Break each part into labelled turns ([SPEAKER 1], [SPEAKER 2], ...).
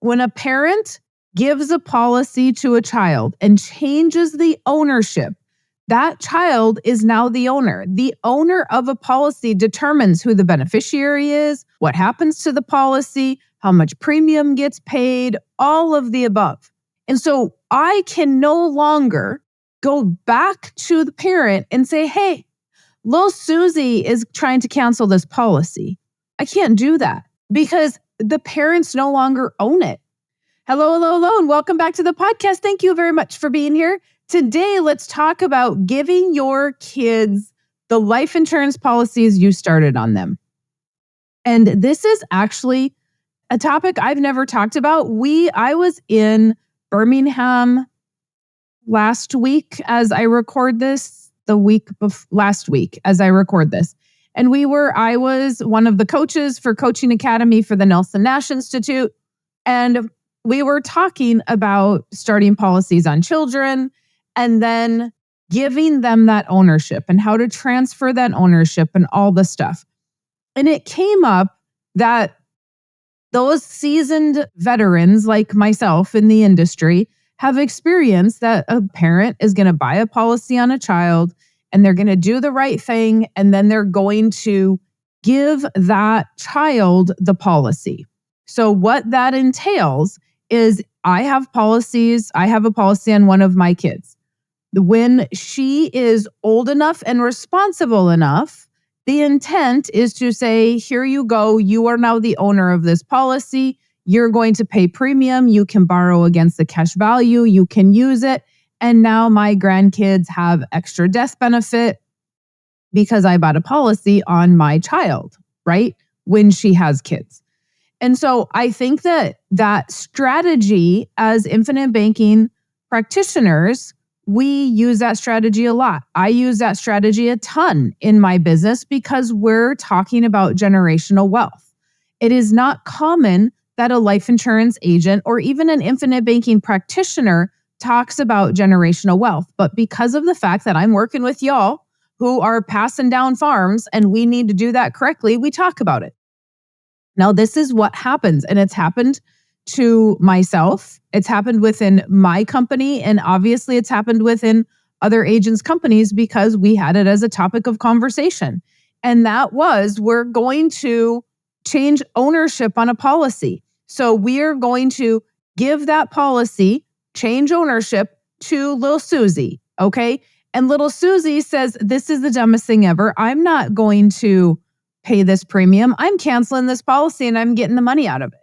[SPEAKER 1] When a parent gives a policy to a child and changes the ownership, that child is now the owner. The owner of a policy determines who the beneficiary is, what happens to the policy, how much premium gets paid, all of the above. And so I can no longer go back to the parent and say, hey, little Susie is trying to cancel this policy. I can't do that because the parents no longer own it. Hello, and welcome back to the podcast. Thank you very much for being here. Today, let's talk about giving your kids the life insurance policies you started on them. And this is actually a topic I've never talked about. I was in Birmingham last week as I record this, last week as I record this. And I was one of the coaches for Coaching Academy for the Nelson Nash Institute. And we were talking about starting policies on children and then giving them that ownership and how to transfer that ownership and all the stuff. And it came up that those seasoned veterans like myself in the industry have experienced that a parent is going to buy a policy on a child and they're going to do the right thing. And then they're going to give that child the policy. So what that entails is I have a policy on one of my kids. When she is old enough and responsible enough, the intent is to say, here you go. You are now the owner of this policy. You're going to pay premium. You can borrow against the cash value. You can use it. And now my grandkids have extra death benefit because I bought a policy on my child, right? When she has kids. And so I think that strategy as infinite banking practitioners, we use that strategy a lot. I use that strategy a ton in my business because we're talking about generational wealth. It is not common that a life insurance agent or even an infinite banking practitioner talks about generational wealth. But because of the fact that I'm working with y'all who are passing down farms and we need to do that correctly, we talk about it. Now, this is what happens, and it's happened to myself. It's happened within my company, and obviously it's happened within other agents' companies because we had it as a topic of conversation. And that was, we're going to change ownership on a policy. So we're going to give that policy, change ownership to little Susie, okay? And little Susie says, this is the dumbest thing ever. I'm not going to pay this premium. I'm canceling this policy and I'm getting the money out of it.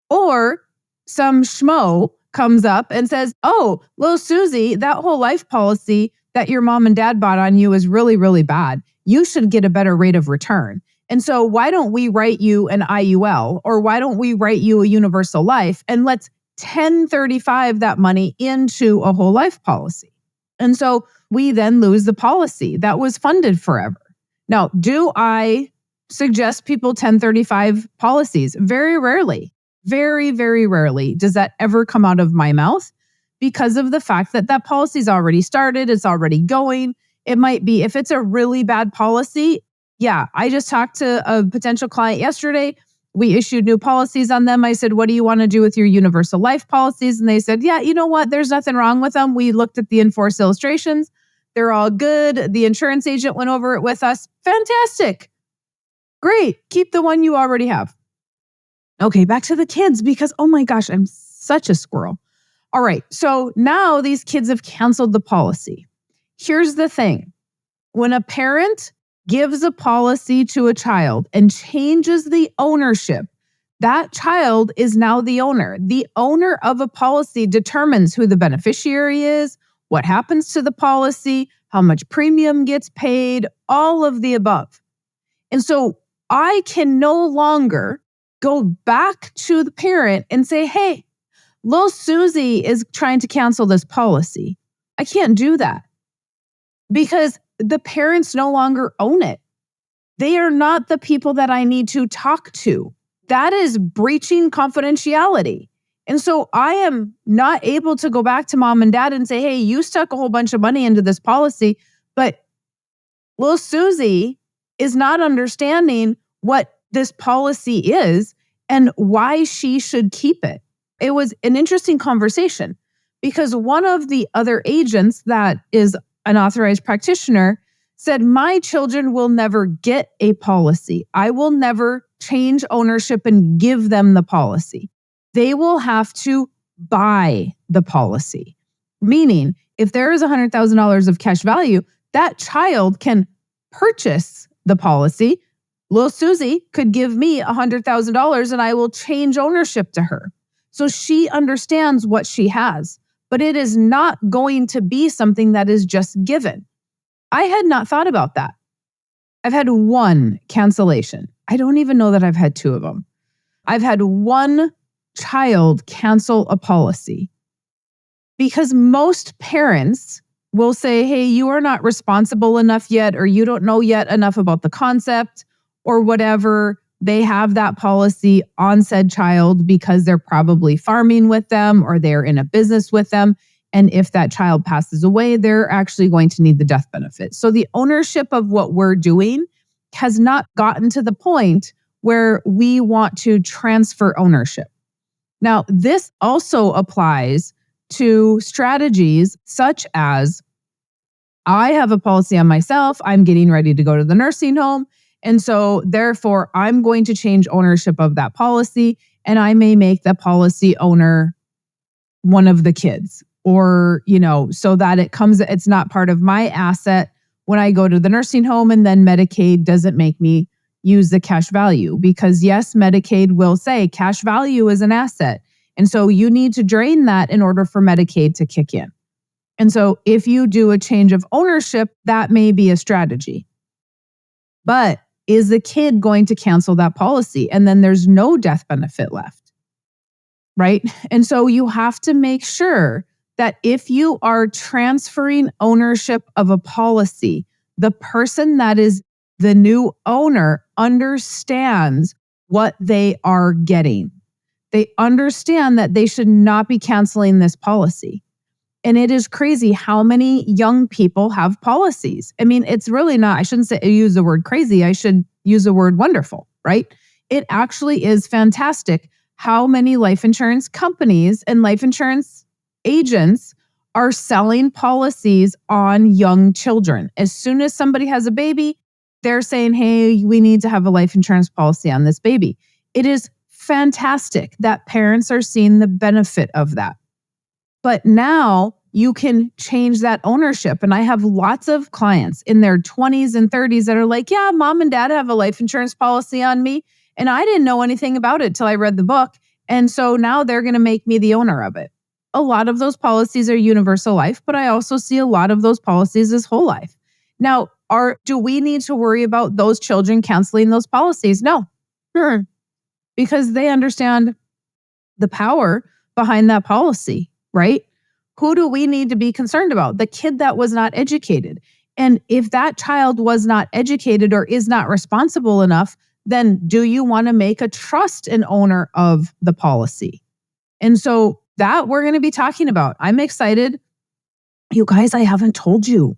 [SPEAKER 1] Or some schmo comes up and says, oh, little Susie, that whole life policy that your mom and dad bought on you is really, really bad. You should get a better rate of return. And so why don't we write you an IUL, or why don't we write you a universal life, and let's 1035 that money into a whole life policy. And so we then lose the policy that was funded forever. Now, do I suggest people 1035 policies? Very rarely. Very, very rarely does that ever come out of my mouth because of the fact that that policy's already started, it's already going. It might be, if it's a really bad policy, yeah, I just talked to a potential client yesterday. We issued new policies on them. I said, what do you want to do with your universal life policies? And they said, yeah, you know what? There's nothing wrong with them. We looked at the enforced illustrations. They're all good. The insurance agent went over it with us. Fantastic. Great. Keep the one you already have. Okay, back to the kids because, oh my gosh, I'm such a squirrel. All right, so now these kids have canceled the policy. Here's the thing. When a parent gives a policy to a child and changes the ownership, that child is now the owner. The owner of a policy determines who the beneficiary is, what happens to the policy, how much premium gets paid, all of the above. And so I can no longer go back to the parent and say, hey, little Susie is trying to cancel this policy. I can't do that because the parents no longer own it. They are not the people that I need to talk to. That is breaching confidentiality. And so I am not able to go back to mom and dad and say, hey, you stuck a whole bunch of money into this policy, but little Susie is not understanding what this policy is and why she should keep it. It was an interesting conversation because one of the other agents that is an authorized practitioner said, my children will never get a policy. I will never change ownership and give them the policy. They will have to buy the policy. Meaning, if there is $100,000 of cash value, that child can purchase the policy. Little Susie could give me $100,000 and I will change ownership to her. So she understands what she has, but it is not going to be something that is just given. I had not thought about that. I've had one cancellation. I don't even know that I've had two of them. I've had one child cancel a policy because most parents will say, hey, you are not responsible enough yet, or you don't know yet enough about the concept or whatever. They have that policy on said child because they're probably farming with them or they're in a business with them. And if that child passes away, they're actually going to need the death benefit. So the ownership of what we're doing has not gotten to the point where we want to transfer ownership. Now, this also applies to strategies such as I have a policy on myself. I'm getting ready to go to the nursing home. And so therefore, I'm going to change ownership of that policy, and I may make the policy owner one of the kids, or, so that it's not part of my asset when I go to the nursing home, and then Medicaid doesn't make me use the cash value. Because yes, Medicaid will say cash value is an asset. And so you need to drain that in order for Medicaid to kick in. And so if you do a change of ownership, that may be a strategy. But is the kid going to cancel that policy? And then there's no death benefit left, right? And so you have to make sure that if you are transferring ownership of a policy, the person that is the new owner understands what they are getting. They understand that they should not be canceling this policy. And it is crazy how many young people have policies. I mean, it's really not, I shouldn't use the word crazy. I should use the word wonderful, right? It actually is fantastic how many life insurance companies and life insurance agents are selling policies on young children. As soon as somebody has a baby, they're saying, hey, we need to have a life insurance policy on this baby. It is fantastic that parents are seeing the benefit of that. But now you can change that ownership. And I have lots of clients in their 20s and 30s that are like, yeah, mom and dad have a life insurance policy on me. And I didn't know anything about it till I read the book. And so now they're going to make me the owner of it. A lot of those policies are universal life, but I also see a lot of those policies as whole life. Now, do we need to worry about those children canceling those policies? No, because they understand the power behind that policy. Right? Who do we need to be concerned about? The kid that was not educated. And if that child was not educated or is not responsible enough, then do you want to make a trust an owner of the policy? And so that we're going to be talking about. I'm excited. You guys, I haven't told you,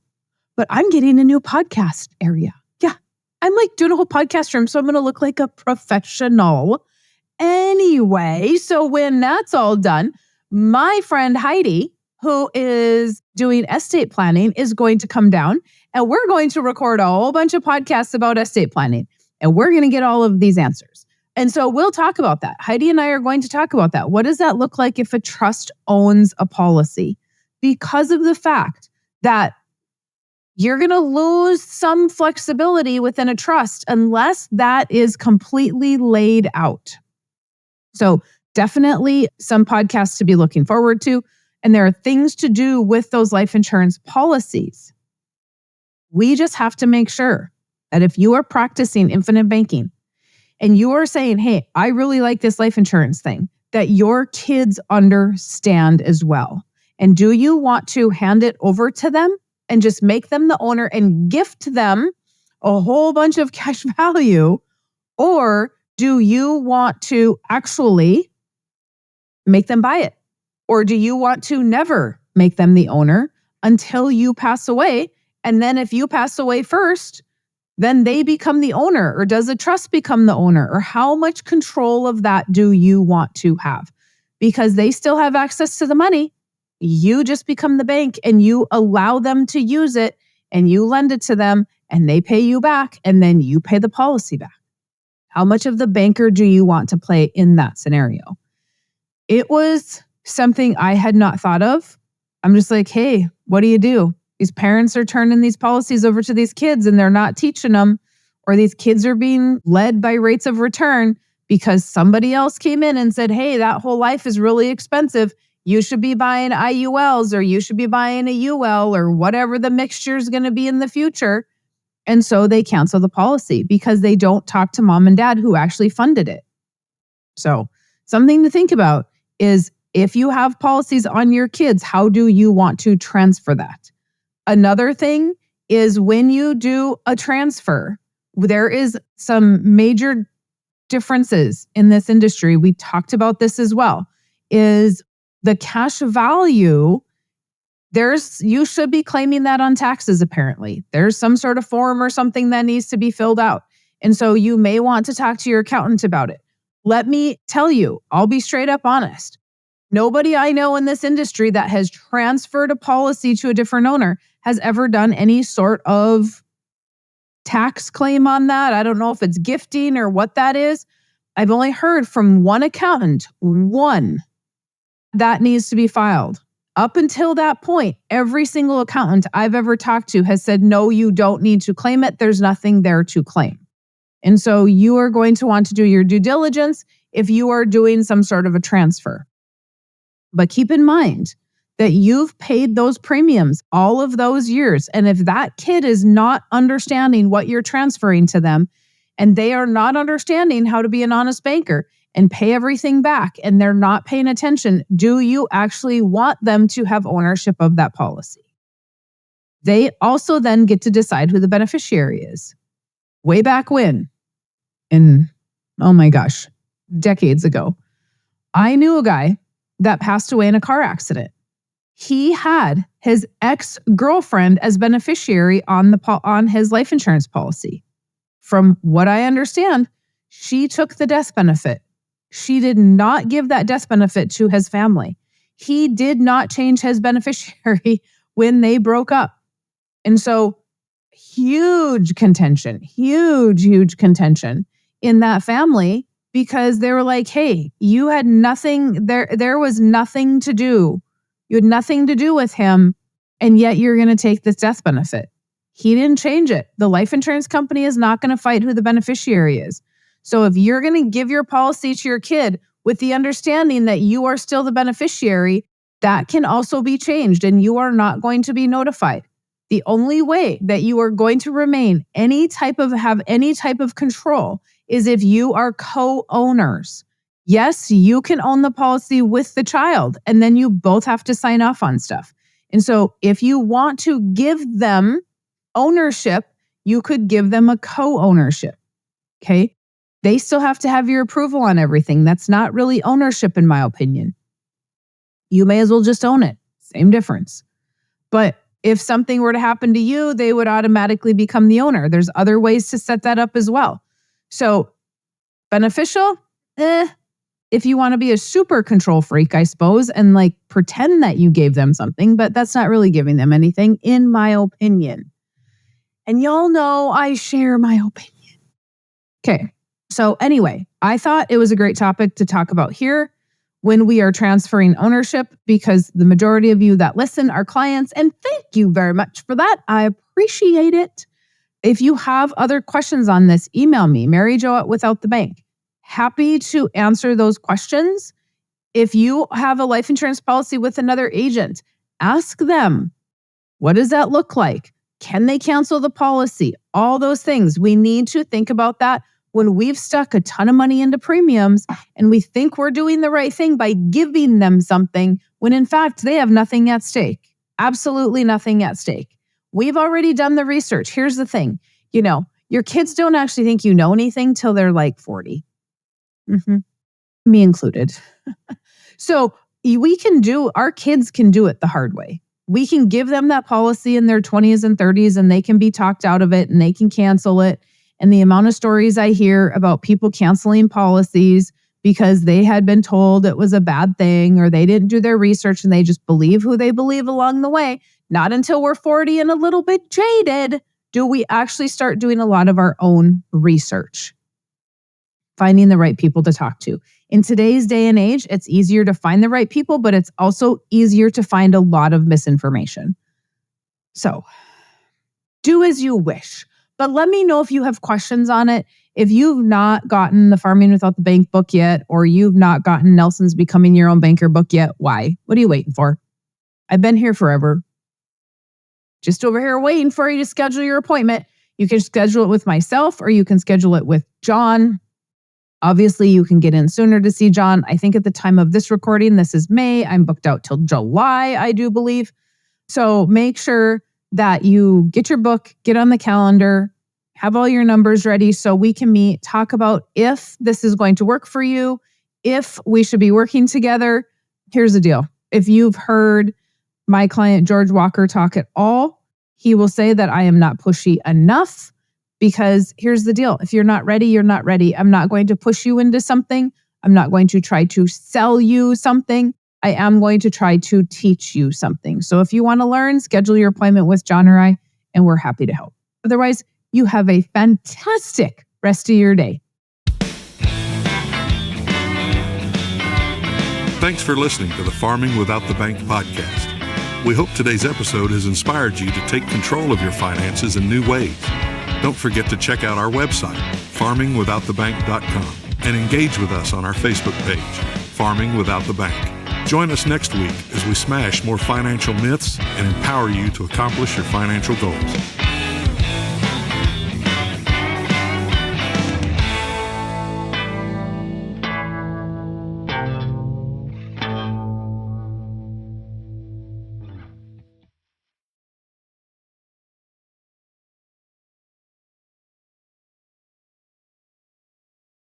[SPEAKER 1] but I'm getting a new podcast area. Yeah. I'm like doing a whole podcast room. So I'm going to look like a professional. Anyway, so when that's all done, my friend Heidi, who is doing estate planning, is going to come down and we're going to record a whole bunch of podcasts about estate planning. And we're going to get all of these answers. And so we'll talk about that. Heidi and I are going to talk about that. What does that look like if a trust owns a policy? Because of the fact that you're going to lose some flexibility within a trust unless that is completely laid out. So definitely some podcasts to be looking forward to. And there are things to do with those life insurance policies. We just have to make sure that if you are practicing infinite banking and you are saying, hey, I really like this life insurance thing, that your kids understand as well. And do you want to hand it over to them and just make them the owner and gift them a whole bunch of cash value? Or do you want to actually make them buy it? Or do you want to never make them the owner until you pass away? And then if you pass away first, then they become the owner. Or does the trust become the owner? Or how much control of that do you want to have? because they still have access to the money. You just become the bank and you allow them to use it and you lend it to them and they pay you back and then you pay the policy back. How much of the banker do you want to play in that scenario? It was something I had not thought of. I'm just like, hey, what do? These parents are turning these policies over to these kids and they're not teaching them, or these kids are being led by rates of return because somebody else came in and said, hey, that whole life is really expensive. You should be buying IULs or you should be buying a UL or whatever the mixture is going to be in the future. And so they cancel the policy because they don't talk to mom and dad who actually funded it. So something to think about is if you have policies on your kids, how do you want to transfer that? Another thing is when you do a transfer, there is some major differences in this industry. We talked about this as well, is the cash value. You should be claiming that on taxes, apparently. There's some sort of form or something that needs to be filled out. And so you may want to talk to your accountant about it. Let me tell you, I'll be straight up honest. Nobody I know in this industry that has transferred a policy to a different owner has ever done any sort of tax claim on that. I don't know if it's gifting or what that is. I've only heard from one accountant, one, that needs to be filed. Up until that point, every single accountant I've ever talked to has said, no, you don't need to claim it. There's nothing there to claim. And so you are going to want to do your due diligence if you are doing some sort of a transfer. But keep in mind that you've paid those premiums all of those years. And if that kid is not understanding what you're transferring to them, and they are not understanding how to be an honest banker and pay everything back, and they're not paying attention, do you actually want them to have ownership of that policy? They also then get to decide who the beneficiary is. Way back when, oh my gosh, decades ago, I knew a guy that passed away in a car accident. He had his ex-girlfriend as beneficiary on his life insurance policy. From what I understand, she took the death benefit. She did not give that death benefit to his family. He did not change his beneficiary when they broke up. And so huge contention in that family, because they were like, hey, you had nothing, there was nothing to do. You had nothing to do with him, and yet you're going to take this death benefit. He didn't change it. The life insurance company is not going to fight who the beneficiary is. So if you're going to give your policy to your kid with the understanding that you are still the beneficiary, that can also be changed and you are not going to be notified. The only way that you are going to remain have any type of control is if you are co-owners. Yes, you can own the policy with the child, and then you both have to sign off on stuff. And so if you want to give them ownership, you could give them a co-ownership. Okay? They still have to have your approval on everything. That's not really ownership, in my opinion. You may as well just own it. Same difference. But if something were to happen to you, they would automatically become the owner. There's other ways to set that up as well. So beneficial, if you want to be a super control freak, I suppose, and like pretend that you gave them something, but that's not really giving them anything, in my opinion. And y'all know I share my opinion. Okay. So anyway, I thought it was a great topic to talk about here when we are transferring ownership, because the majority of you that listen are clients, and thank you very much for that. I appreciate it. If you have other questions on this, email me, MaryJo@WithoutTheBank. Happy to answer those questions. If you have a life insurance policy with another agent, ask them, what does that look like? Can they cancel the policy? All those things. We need to think about that when we've stuck a ton of money into premiums and we think we're doing the right thing by giving them something when in fact they have nothing at stake. Absolutely nothing at stake. We've already done the research. Here's the thing. Your kids don't actually think you know anything till they're like 40. Me included. So our kids can do it the hard way. We can give them that policy in their 20s and 30s and they can be talked out of it and they can cancel it. And the amount of stories I hear about people canceling policies because they had been told it was a bad thing or they didn't do their research and they just believe who they believe along the way. Not until we're 40 and a little bit jaded do we actually start doing a lot of our own research, finding the right people to talk to. In today's day and age, it's easier to find the right people, but it's also easier to find a lot of misinformation. So do as you wish, but let me know if you have questions on it. If you've not gotten the Farming Without the Bank book yet, or you've not gotten Nelson's Becoming Your Own Banker book yet, why? What are you waiting for? I've been here forever. Just over here waiting for you to schedule your appointment. You can schedule it with myself or you can schedule it with John. Obviously, you can get in sooner to see John. I think at the time of this recording, this is May. I'm booked out till July, I do believe. So make sure that you get your book, get on the calendar, have all your numbers ready so we can meet, talk about if this is going to work for you, if we should be working together. Here's the deal. If you've heard my client George Walker talk at all, he will say that I am not pushy enough. Because here's the deal. If you're not ready, you're not ready. I'm not going to push you into something. I'm not going to try to sell you something. I am going to try to teach you something. So if you want to learn, schedule your appointment with John or I, and we're happy to help. Otherwise, you have a fantastic rest of your day.
[SPEAKER 2] Thanks for listening to the Farming Without the Bank podcast. We hope today's episode has inspired you to take control of your finances in new ways. Don't forget to check out our website, farmingwithoutthebank.com, and engage with us on our Facebook page, Farming Without the Bank. Join us next week as we smash more financial myths and empower you to accomplish your financial goals.